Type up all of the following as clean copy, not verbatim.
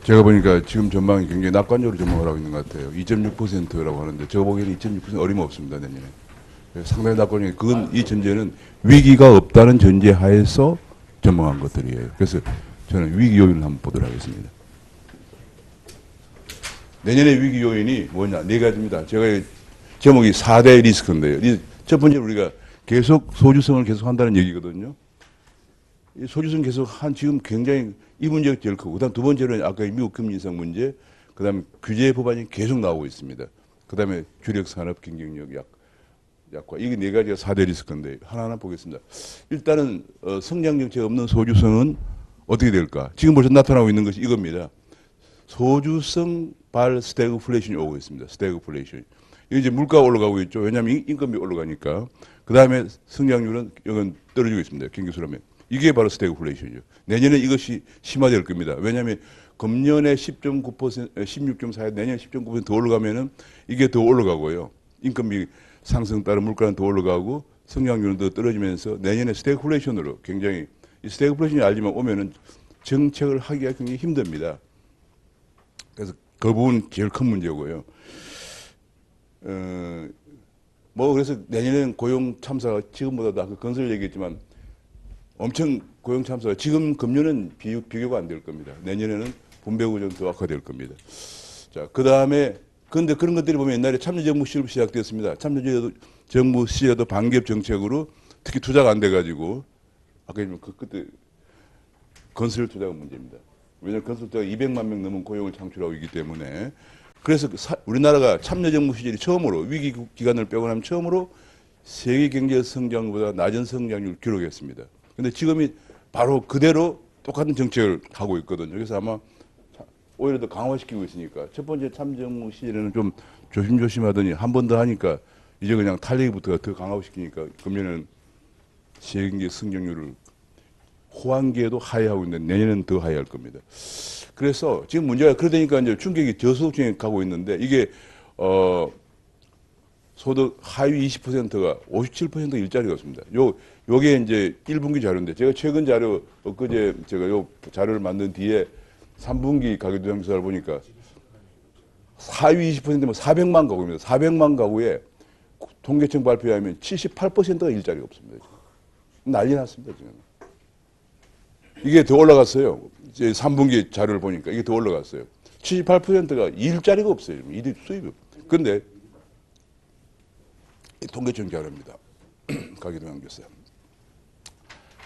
제가 보니까 지금 전망이 굉장히 낙관적으로 전망을 하고 있는 것 같아요. 2.6%라고 하는데 저 보기에는 2.6% 어림없습니다, 내년에. 상당히 낙관적인, 그건 이 전제는 위기가 없다는 전제 하에서 전망한 것들이에요. 그래서 저는 위기 요인을 한번 보도록 하겠습니다. 내년의 위기 요인이 뭐냐? 네 가지입니다. 제가 제목이 4대 리스크인데요. 첫 번째로 우리가 계속 소주성을 계속 한다는 얘기거든요. 이 소주성 계속 지금 굉장히 이 문제가 제일 크고, 그다음 두 번째로는 아까 미국 금리 인상 문제, 그다음에 규제 법안이 계속 나오고 있습니다. 그다음에 주력 산업 경쟁력 약화. 이게 네 가지가 4대 리스크인데 하나하나 보겠습니다. 일단은 성장 정책 없는 소주성은 어떻게 될까? 지금 벌써 나타나고 있는 것이 이겁니다. 소주성 발 스태그플레이션이 오고 있습니다. 스태그플레이션. 이게 이제 물가가 올라가고 있죠. 왜냐하면 인건비 올라가니까. 그 다음에 성장률은 이건 떨어지고 있습니다. 경기 수렴에. 이게 바로 스태그플레이션이죠. 내년에 이것이 심화될 겁니다. 왜냐하면 금년에 10.9%, 16.4, 내년 10.9% 더 올라가면은 이게 더 올라가고요. 인건비 상승 따른 물가는 더 올라가고 성장률은 더 떨어지면서 내년에 스태그플레이션으로 굉장히, 이 스태그플레이션이 알지만 오면은 정책을 하기가 굉장히 힘듭니다. 그래서 그 부분 제일 큰 문제고요. 그래서 내년에는 고용 참사가 지금보다도 아까 건설 얘기했지만 엄청 고용 참사가, 지금 금년은 비교가 안 될 겁니다. 내년에는 분배 구조는 더 악화될 겁니다. 자, 그 다음에, 그런데 그런 것들이 보면 옛날에 참여정부 시절부터 시작되었습니다. 참여정부 시절도 반기업 정책으로 특히 투자가 안 돼가지고, 아까 얘기한 그때 건설 투자가 문제입니다. 왜냐하면 건설 투자가 200만 명 넘은 고용을 창출하고 있기 때문에. 그래서 우리나라가 참여정부 시절이 처음으로, 위기 기간을 빼고 나면 처음으로 세계 경제 성장보다 낮은 성장률을 기록했습니다. 근데 지금이 바로 그대로 똑같은 정책을 하고 있거든요. 그래서 아마 오히려 더 강화시키고 있으니까, 첫 번째 참여정부 시절에는 좀 조심조심 하더니 한 번 더 하니까 이제 그냥 탄력부터 더 강화시키니까 금년에는 세계 경제 성장률을 호황기에도 하회하고 있는데 내년은 더 하회할 겁니다. 그래서 지금 문제가 그러다니까 이제 충격이 저소득층에 가고 있는데, 이게 소득 하위 20%가 57% 일자리가 없습니다. 요게 이제 1분기 자료인데, 제가 최근 자료 엊그제 제가 요 자료를 만든 뒤에 3분기 가계도장 조사를 보니까 하위 20%면 400만 가구입니다. 400만 가구에 통계청 발표에 하면 78%가 일자리가 없습니다. 지금. 난리 났습니다, 지금. 이게 더 올라갔어요. 이제 3분기 자료를 보니까 이게 더 올라갔어요. 78%가 일자리가 없어요. 이들 수입이. 그런데 통계청 자료입니다. 가계도장 조사.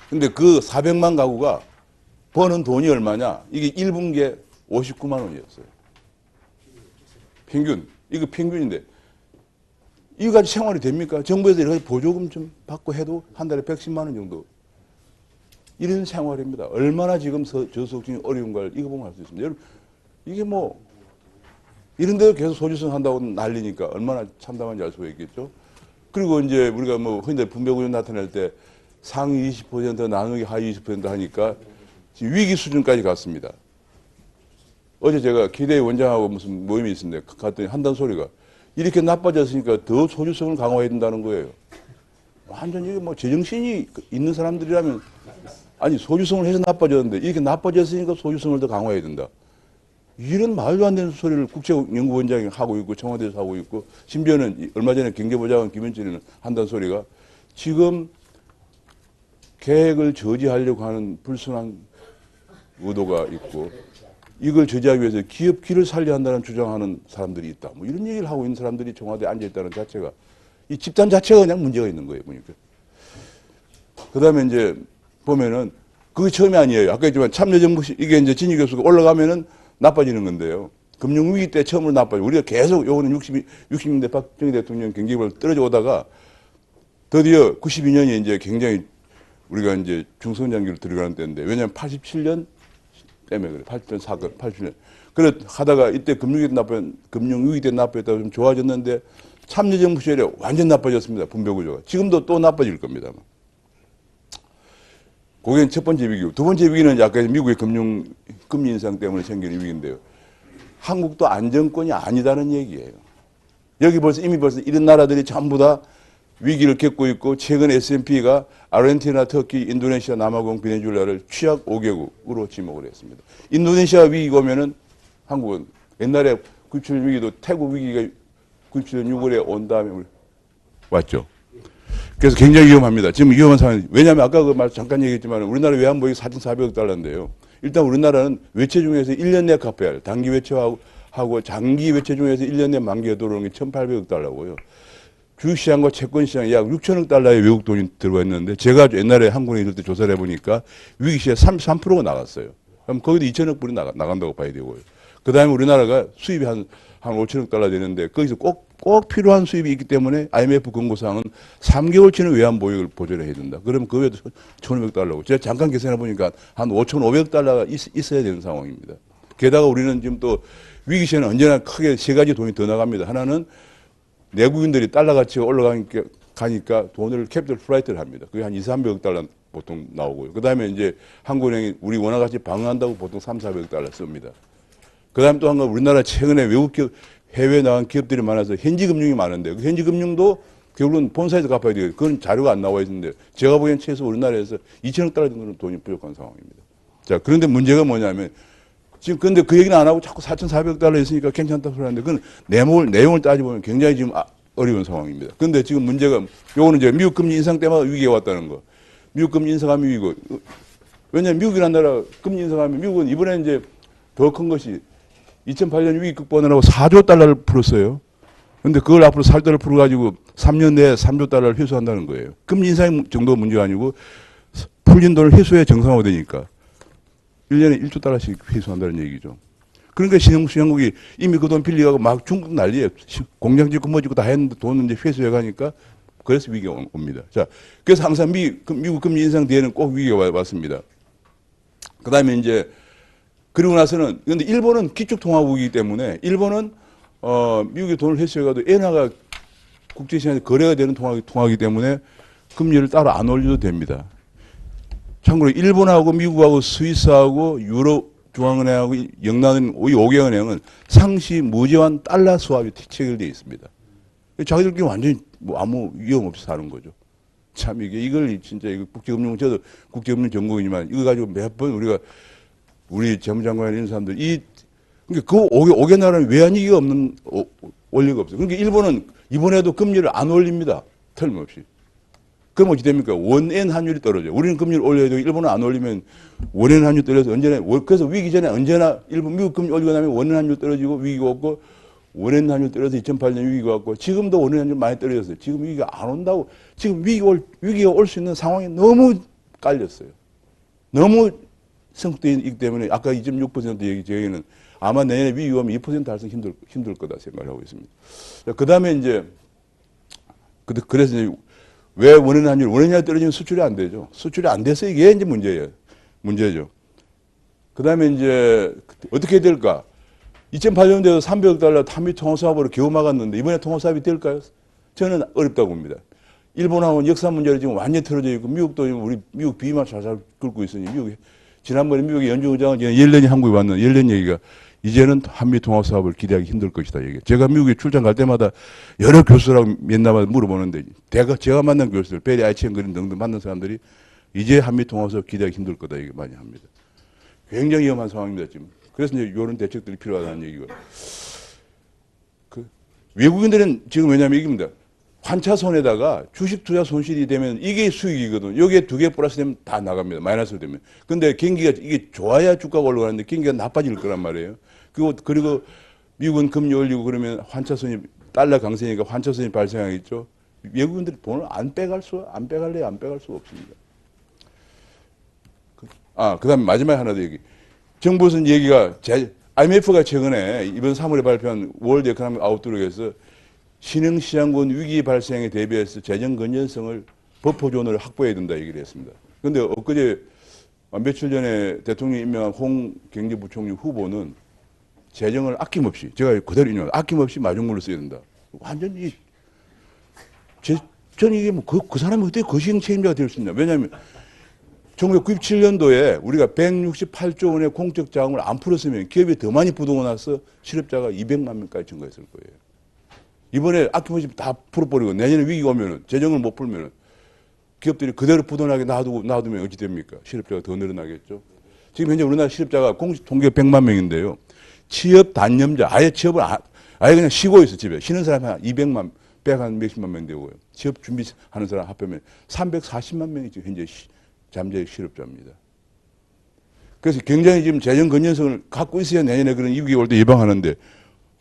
근데 그 400만 가구가 버는 돈이 얼마냐? 이게 1분기에 59만 원이었어요. 평균. 이거 평균인데 이거 가지고 생활이 됩니까? 정부에서 이렇게 보조금 좀 받고 해도 한 달에 110만 원 정도. 이런 생활입니다. 얼마나 지금 저소득층이 어려운가를 이거 보면 알 수 있습니다. 여러분, 이게 뭐 이런 데도 계속 소주성 한다고 난리니까 얼마나 참담한지 알 수가 있겠죠. 그리고 이제 우리가 뭐 흔히 분배구조 나타날 때 상위 20%, 나누기 하위 20% 하니까 지금 위기 수준까지 갔습니다. 어제 제가 기대 원장하고 무슨 모임이 있었는데 갔더니 한다는 소리가 이렇게 나빠졌으니까 더 소주성을 강화해야 된다는 거예요. 완전히 뭐 제정신이 있는 사람들이라면, 아니 소주성을 해서 나빠졌는데 이렇게 나빠졌으니까 소주성을 더 강화해야 된다. 이런 말도 안 되는 소리를 국제연구원장이 하고 있고 청와대에서 하고 있고, 심지어는 얼마 전에 경제부장관 김현철이는 한다는 소리가, 지금 계획을 저지하려고 하는 불순한 의도가 있고 이걸 저지하기 위해서 기업 길을 살려야 한다는 주장하는 사람들이 있다. 뭐 이런 얘기를 하고 있는 사람들이 청와대에 앉아있다는 자체가, 이 집단 자체가 그냥 문제가 있는 거예요. 보니까. 그 다음에 이제 보면은 그게 처음이 아니에요. 아까 했지만 참여정부 이게 이제 진위 교수가 올라가면은 나빠지는 건데요. 금융위기 때 처음으로 나빠지고, 우리가 계속 요거는 60년대 박정희 대통령 경제력을 떨어져 오다가 드디어 92년이 이제 굉장히 우리가 이제 중성장기로 들어가는 때인데, 왜냐하면 87년 때문에 그래. 87년 사건, 87년. 그래 하다가 이때 금융위기 때 나빠졌다가 좀 좋아졌는데 참여정부 시절에 완전 나빠졌습니다. 분배구조가. 지금도 또 나빠질 겁니다. 그게 첫 번째 위기고, 두 번째 위기는 아까 미국의 금리 인상 때문에 생기는 위기인데요. 한국도 안정권이 아니다는 얘기예요. 여기 이미 벌써 이런 나라들이 전부 다 위기를 겪고 있고, 최근 S&P가 아르헨티나, 터키, 인도네시아, 남아공, 베네수엘라를 취약 5개국으로 지목을 했습니다. 인도네시아 위기가 오면은 한국은. 옛날에 97년 위기도 태국 위기가 97년 6월에 온 다음에 왔죠. 그래서 굉장히 위험합니다. 지금 위험한 상황이. 왜냐하면 아까 그 말 잠깐 얘기했지만 우리나라 외환보유이 4,400억 달러인데요. 일단 우리나라는 외채 중에서 1년 내에 갚아야 해요. 단기 외채하고 장기 외채 중에서 1년 내에 만기가 들어오는 게 1,800억 달러고요. 주식시장과 채권시장에 약 6천억 달러의 외국 돈이 들어가 있는데 제가 옛날에 한국에 있을 때 조사를 해보니까 위기시에 33%가 나갔어요. 그럼 거기도 2천억 불이 나간다고 봐야 되고요. 그 다음에 우리나라가 수입이 한 5천억 달러 되는데 거기서 꼭 필요한 수입이 있기 때문에 IMF 권고사항은 3개월치는 외환 보유를 보조를 해야 된다. 그러면 그 외에도 1,500 달러고. 제가 잠깐 계산해 보니까 한 5,500 달러가 있어야 되는 상황입니다. 게다가 우리는 지금 또 위기 시에는 언제나 크게 세 가지 돈이 더 나갑니다. 하나는 내국인들이 달러 가치가 올라가니까 돈을 캐피털 플라이트를 합니다. 그게 한 200~300억 달러 보통 나오고요. 그 다음에 이제 한국은행이 우리 원화 가치 방어한다고 보통 300~400억 달러 씁니다. 그 다음에 또 한 건 우리나라 최근에 외국 기업, 해외에 나간 기업들이 많아서 현지금융이 많은데 그 현지금융도 결국은 본사에서 갚아야 돼요. 그건 자료가 안 나와 있는데 제가 보기엔 최소 우리나라에서 2천억 달러 정도는 돈이 부족한 상황입니다. 자, 그런데 문제가 뭐냐면 지금 근데 그 얘기는 안 하고 자꾸 4,400억 달러 있으니까 괜찮다고 소리하는데 그건 내용을 따져보면 굉장히 지금 어려운 상황입니다. 근데 지금 문제가 요거는 이제 미국 금리 인상 때마다 위기가 왔다는 거. 미국 금리 인상하면 위기고. 왜냐하면 미국이라는 나라 금리 인상하면 미국은 이번에 이제 더 큰 것이 2008년 위기 극복하느라고 4조 달러를 풀었어요. 근데 그걸 앞으로 살달을 풀어가지고 3년 내에 3조 달러를 회수한다는 거예요. 금리 인상 정도 문제가 아니고 풀린 돈을 회수해 정상화되니까 1년에 1조 달러씩 회수한다는 얘기죠. 그러니까 신흥국이 이미 그 돈 빌려가고 막 중국 난리예요. 공장 짓고 뭐 짓고 다 했는데 돈은 이제 회수해 가니까 그래서 위기가 옵니다. 자, 그래서 항상 미국 금리 인상 뒤에는 꼭 위기가 왔습니다. 그 다음에 이제 그리고 나서는 근데 일본은 기축통화국이기 때문에 일본은 미국의 돈을 회수해가도 엔화가 국제시장에서 거래가 되는 통화이기 때문에 금리를 따로 안 올려도 됩니다. 참고로 일본하고 미국하고 스위스하고 유럽 중앙은행하고 영란은 이 5개 은행은 상시 무제한 달러 수합이 체결되어 있습니다. 자기들끼리 완전히 뭐 아무 위험 없이 사는 거죠. 참 이걸 진짜 저도 국제금융 전공이지만 이거 가지고 몇 번 우리 재무장관 이런 사람들 그러니까 그 5개 나라는 외환위기가 없는 원리가 없어요. 그러니까 일본은 이번에도 금리를 안 올립니다. 틀림없이. 그럼 어찌 됩니까? 원엔 환율이 떨어져요. 우리는 금리를 올려야 되고 일본은 안 올리면 원엔 환율이 떨어져서 언제나 그래서 위기 전에 언제나 미국 금리 올리고 나면 원엔 환율 떨어지고 위기가 없고 원엔 환율 떨어져서 2008년 위기가 왔고 지금도 원엔 환율 많이 떨어졌어요. 지금 위기가 안 온다고 지금 위기가 올 수 있는 상황이 너무 깔렸어요. 너무 성숙되어 있기 때문에 아까 2.6% 얘기는 아마 내년에 위기가 오면 2% 달성 힘들 거다 생각을 하고 있습니다. 그 다음에 이제 그래서 이제 왜 원엔 환율 떨어지면 수출이 안 되죠. 수출이 안 돼서 이게 이제 문제죠. 그 다음에 이제 어떻게 될까? 2008년도에 300억 달러 한미 통화사업으로 겨우 막았는데 이번에 통화사업이 될까요? 저는 어렵다고 봅니다. 일본하고는 역사 문제로 지금 완전히 틀어져 있고 미국도 우리 미국 비만 살살 긁고 있으니 지난번에 미국의 연준 의장은 옐렌이 한국에 왔는데 옐렌 얘기가 이제는 한미 통화 사업을 기대하기 힘들 것이다. 얘기. 제가 미국에 출장 갈 때마다 여러 교수라고 맨날 물어보는데 제가 만난 교수들, 베리 아이치엔 그린 등등 만난 사람들이 이제 한미 통화 사업 기대하기 힘들 거다. 얘기 많이 합니다. 굉장히 위험한 상황입니다. 지금. 그래서 이제 이런 대책들이 필요하다는 얘기가. 외국인들은 지금 왜냐하면 이깁니다. 환차손에다가 주식 투자 손실이 되면 이게 수익이거든. 여기에 2개 플러스 되면 다 나갑니다. 마이너스로 되면. 근데 경기가 이게 좋아야 주가가 올라가는데 경기가 나빠질 거란 말이에요. 그리고 미국은 금리 올리고 그러면 환차손이 달러 강세니까 환차손이 발생하겠죠. 외국인들이 돈을 안 빼갈 수가 없습니다. 그 다음에 마지막에 하나 더 얘기. 정부에서는 얘기가 IMF가 최근에 이번 3월에 발표한 월드 에코노믹 아웃룩에서 신흥시장군 위기 발생에 대비해서 재정 건전성을 버퍼존을 확보해야 된다 얘기를 했습니다. 그런데 엊그제 며칠 전에 대통령이 임명한 홍 경제부총리 후보는 재정을 아낌없이 제가 그대로 인용합니다. 아낌없이 마중물로 써야 된다. 완전히 저는 이게 뭐 그 사람이 어떻게 거시경 책임자가 될 수 있냐. 왜냐하면 1997년도에 우리가 168조 원의 공적 자금을 안 풀었으면 기업이 더 많이 부도가 나서 실업자가 200만 명까지 증가했을 거예요. 이번에 아낌없이 다 풀어버리고 내년에 위기가 오면은 재정을 못 풀면은 기업들이 그대로 부도나게 놔두면 어찌 됩니까? 실업자가 더 늘어나겠죠. 지금 현재 우리나라 실업자가 공식 통계 100만 명인데요. 취업 단념자, 아예 취업을 아예 그냥 쉬고 있어, 집에. 쉬는 사람이 한 200만, 100한 몇십만 명 되고요. 취업 준비하는 사람 합하면 340만 명이 지금 현재 잠재적 실업자입니다. 그래서 굉장히 지금 재정 건전성을 갖고 있어야 내년에 그런 위기 올 때 예방하는데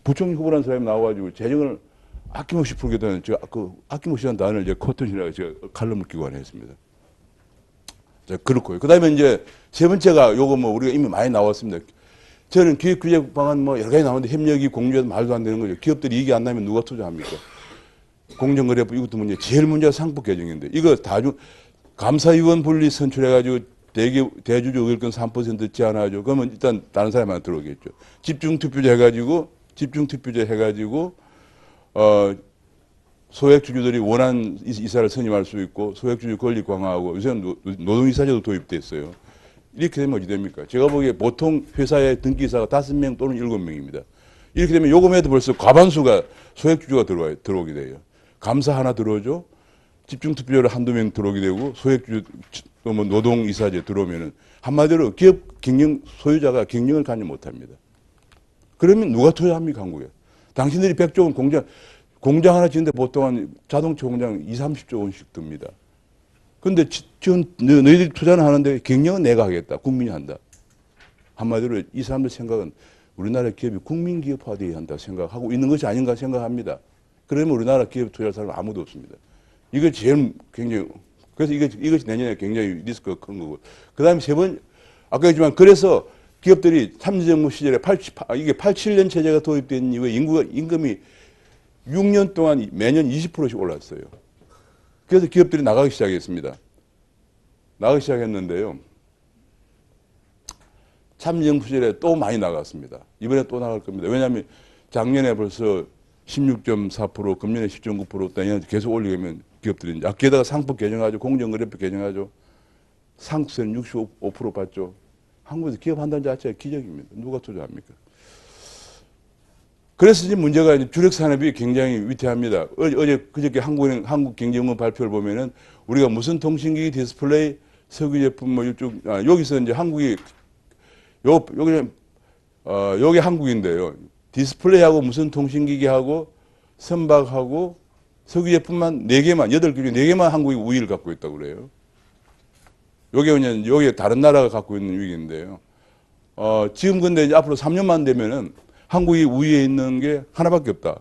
부총리 후보라는 사람이 나와가지고 재정을 아낌없이 풀겠다는, 제가 그 아낌없이라는 단어를 이제 코튼이라고 제가 칼럼을 기관했습니다. 자, 그렇고요. 그 다음에 이제 세 번째가 요거 뭐 우리가 이미 많이 나왔습니다. 저는 기획 규제 방안 뭐 여러 가지 나오는데 협력이 공유해도 말도 안 되는 거죠. 기업들이 이익이 안 나면 누가 투자합니까? 공정거래법 이것도 문제, 제일 문제가 상법 개정인데 이거 감사위원 분리 선출해가지고 대주주 의결권 3% 제한하죠. 그러면 일단 다른 사람한테 들어오겠죠. 집중투표제 해가지고 소액주주들이 원하는 이사를 선임할 수 있고 소액주주 권리 강화하고 요새는 노동이사제도 도입됐어요. 이렇게 되면 어찌 됩니까? 제가 보기에 보통 회사의 등기이사가 5명 또는 7명입니다. 이렇게 되면 요금에도 벌써 과반수가 소액주주가 들어오게 돼요. 감사 하나 들어오죠. 집중투표를 한두 명 들어오게 되고 소액주주 또 뭐 노동이사제 들어오면은 한마디로 기업 경영 소유자가 경영을 갖지 못합니다. 그러면 누가 투자합니까, 한국에? 당신들이 100조 원 공장 하나 짓는데 보통 한 자동차 공장 2, 30조 원씩 듭니다. 근데 지금 너희들이 투자는 하는데 경영은 내가 하겠다. 국민이 한다. 한마디로 이 사람들 생각은 우리나라 기업이 국민기업화되어야 한다 생각하고 있는 것이 아닌가 생각합니다. 그러면 우리나라 기업 투자할 사람은 아무도 없습니다. 이거 제일 굉장히, 그래서 이것이 내년에 굉장히 리스크가 큰 거고. 그 다음에 아까 했지만 그래서 기업들이 참여정부 시절에 이게 87년 체제가 도입된 이후에 임금이 6년 동안 매년 20%씩 올랐어요. 그래서 기업들이 나가기 시작했습니다. 나가기 시작했는데요. 참여정부 시절에 또 많이 나갔습니다. 이번에 또 나갈 겁니다. 왜냐하면 작년에 벌써 16.4%, 금년에 10.9%, 내년 계속 올리면 기업들이 이제 게다가 상법 개정하죠. 공정거래법 개정하죠. 상수세는 65% 받죠. 한국에서 기업 한다는 자체가 기적입니다. 누가 투자합니까? 그래서 이제 문제가 이제 주력 산업이 굉장히 위태합니다. 그저께 한국경제연구원 발표를 보면은 우리가 무슨 통신기기, 디스플레이, 석유 제품 뭐 이쪽 여기서 이제 한국이 여기 한국인데요. 디스플레이하고 무슨 통신기기하고 선박하고 석유 제품만 4개만 8개 중에 4개만 한국이 우위를 갖고 있다고 그래요. 요게 다른 나라가 갖고 있는 위기인데요. 지금 근데 이제 앞으로 3년만 되면은 한국이 우위에 있는 게 하나밖에 없다.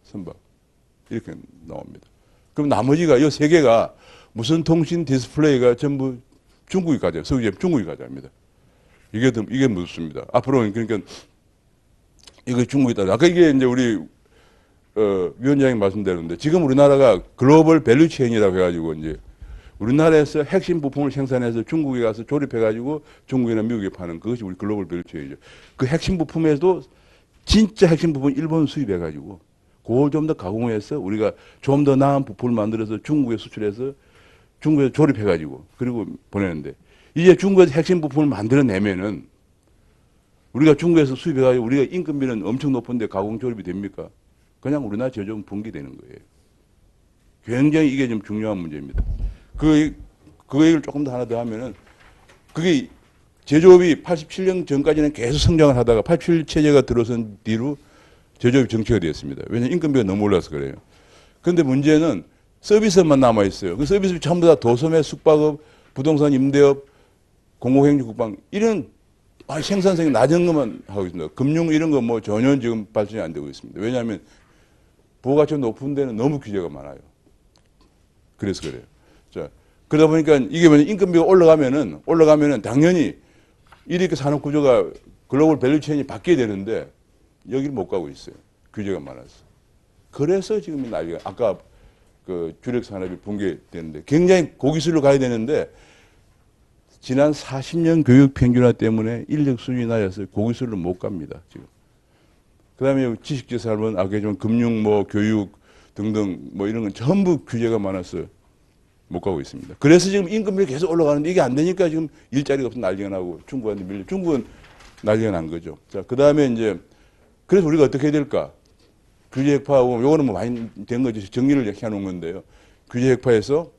선박. 이렇게 나옵니다. 그럼 나머지가 이 3개가 무슨 통신 디스플레이가 전부 중국이 가져요. 석유 제품 중국이 가져갑니다. 이게 무섭습니다. 앞으로는 그러니까 이거 중국이다. 아까 이게 이제 우리 위원장이 말씀드렸는데 지금 우리나라가 글로벌 밸류체인이라고 해가지고 이제 우리나라에서 핵심 부품을 생산해서 중국에 가서 조립해가지고 중국이나 미국에 파는 그것이 우리 글로벌 밸류체인이죠. 그 핵심 부품에도 진짜 핵심 부분 일본 수입해가지고 그걸 좀 더 가공해서 우리가 좀 더 나은 부품을 만들어서 중국에 수출해서 중국에 조립해가지고 그리고 보내는데 이제 중국에서 핵심 부품을 만들어내면은 우리가 중국에서 수입해가지고 우리가 인건비는 엄청 높은데 가공 조립이 됩니까? 그냥 우리나라 제조업은 붕괴되는 거예요. 굉장히 이게 좀 중요한 문제입니다. 그 얘기를 조금 더 하나 더 하면은 그게 제조업이 87년 전까지는 계속 성장을 하다가 87 체제가 들어선 뒤로 제조업이 정체가 되었습니다. 왜냐하면 인건비가 너무 올라서 그래요. 그런데 문제는 서비스업만 남아있어요. 그 서비스업이 전부 다 도소매, 숙박업, 부동산 임대업, 공공행정 국방 이런 생산성이 낮은 것만 하고 있습니다. 금융 이런 거 뭐 전혀 지금 발전이 안 되고 있습니다. 왜냐하면 부가가치가 높은 데는 너무 규제가 많아요. 그래서 그래요. 자, 그러다 보니까 이게 뭐냐, 인건비가 올라가면은 당연히 이렇게 산업 구조가 글로벌 밸류체인이 바뀌어야 되는데 여기를 못 가고 있어요. 규제가 많아서. 그래서 지금 난리가, 아까 그 주력 산업이 붕괴되는데 굉장히 고기술로 가야 되는데 지난 40년 교육 평준화 때문에 인력 수준이 낮아서 고기술로 못 갑니다, 지금. 그 다음에 지식재 산업은 아까 좀 금융, 뭐 교육 등등 뭐 이런 건 전부 규제가 많아서 못 가고 있습니다. 그래서 지금 임금이 계속 올라가는데 이게 안 되니까 지금 일자리가 없어 난리가 나고 중국한테 밀려. 중국은 난리가 난 거죠. 자, 그 다음에 이제 그래서 우리가 어떻게 해야 될까? 규제 핵파하고 요거는 뭐 많이 된 거죠. 정리를 이렇게 해놓은 건데요. 규제 핵파에서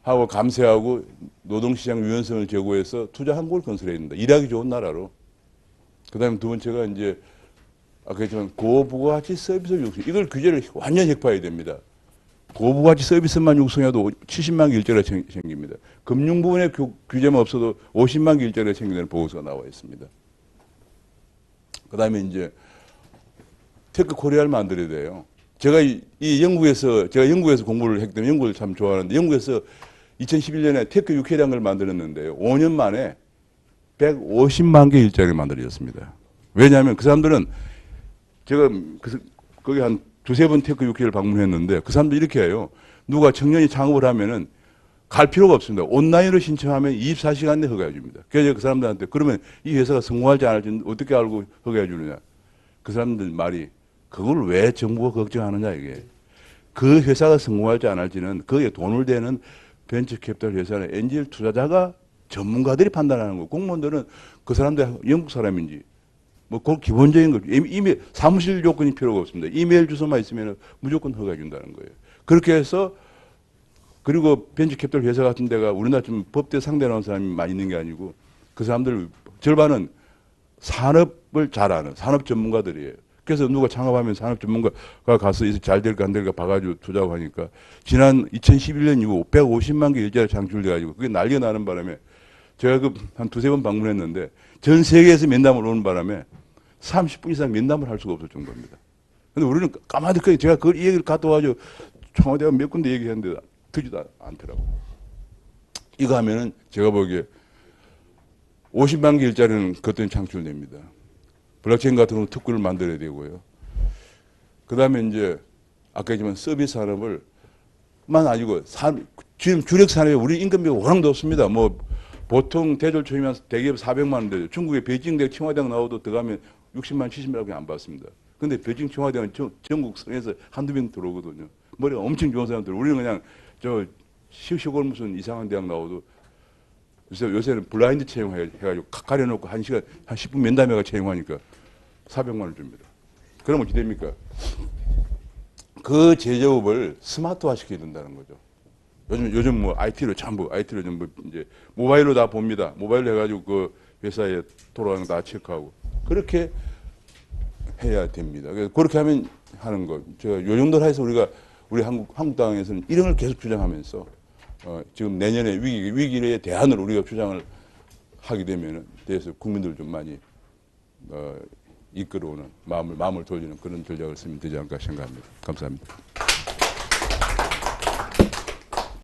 하고 감세하고 노동시장 유연성을 제고해서 투자 한국을 건설해야 된다. 일하기 좋은 나라로. 그다음에 두 번째가 이제 아까 했지만 고부가치 서비스 육성 이걸 규제를 완전히 획파해야 됩니다. 고부가치 서비스만 육성해도 70만 개 일자리가 생깁니다. 금융 부분에 규제만 없어도 50만 개 일자리가 생기는 보고서가 나와 있습니다. 그다음에 이제 테크 코리아를 만들어야 돼요. 제가 영국에서 공부를 했기 때문에 영국을 참 좋아하는데 영국에서 2011년에 테크 UK라는 걸 만들었는데요. 5년 만에 150만 개 일자리를 만들어졌습니다. 왜냐하면 그 사람들은 제가 거기 한 두세 번 테크 UK를 방문했는데 그 사람들 이렇게 해요. 누가 청년이 창업을 하면은 갈 필요가 없습니다. 온라인으로 신청하면 24시간 내에 허가해 줍니다. 그래서 그 사람들한테 그러면 이 회사가 성공할지 안 할지 어떻게 알고 허가해 주느냐. 그 사람들 말이 그걸 왜 정부가 걱정하느냐 이게. 그 회사가 성공할지 안 할지는 거기에 돈을 대는 벤처 캐피탈 회사나 엔젤 투자자가 전문가들이 판단하는 거고 공무원들은 그 사람들 영국 사람인지 뭐 그 기본적인 거죠. 이메일 사무실 조건이 필요가 없습니다. 이메일 주소만 있으면 무조건 허가해 준다는 거예요. 그렇게 해서 그리고 벤처 캐피탈 회사 같은 데가 우리나라 좀 법대 상대 나온 사람이 많이 있는 게 아니고 그 사람들 절반은 산업을 잘 아는 산업 전문가들이에요. 그래서 누가 창업하면 산업 전문가가 가서 잘 될까 안 될까 봐가지고 투자하고 하니까 지난 2011년 이후 150만 개 일자리 창출돼가지고 그게 난리가 나는 바람에 제가 한 두세 번 방문했는데 전 세계에서 면담을 오는 바람에 30분 이상 면담을 할 수가 없을 정도입니다. 근데 우리는 까마득하게 제가 이 얘기를 갖다 와가지고 청와대가 몇 군데 얘기했는데 듣지도 않더라고. 이거 하면은 제가 보기에 50만 개 일자리는 그것들이 창출됩니다. 블록체인 같은 경우 특구를 만들어야 되고요. 그 다음에 이제 아까 했지만 서비스 산업을만 아니고 지금 주력 산업에 우리 임금비가 워낙 높습니다. 뭐 보통 대졸 초이면 대기업 400만 원 되죠. 중국의 베이징 대학 청와대학 나와도 들어가면 60만 70만원밖에 안 받습니다. 근데 베이징 청와대는 전국 성에서 한두 명 들어오거든요. 머리가 엄청 좋은 사람들. 우리는 그냥 시골 무슨 이상한 대학 나와도 요새는 블라인드 채용해가지고 가려놓고 한 10분 면담해가 채용하니까 400만 원 줍니다. 그러면 어떻게 됩니까? 그 제조업을 스마트화 시켜야 된다는 거죠. 요즘 뭐 IT로 전부 이제 모바일로 다 봅니다. 모바일로 해가지고 그 회사에 돌아가는 거 다 체크하고 그렇게 해야 됩니다. 그래서 그렇게 하는 거. 제가 요 정도로 해서 우리 한국당에서는 이런 걸 계속 주장하면서 지금 내년에 위기에 대안을 우리가 주장을 하게 되면은 대해서 국민들을 좀 많이 이끌어오는 마음을 돌리는 그런 전략을 쓰면 되지 않을까 생각합니다. 감사합니다.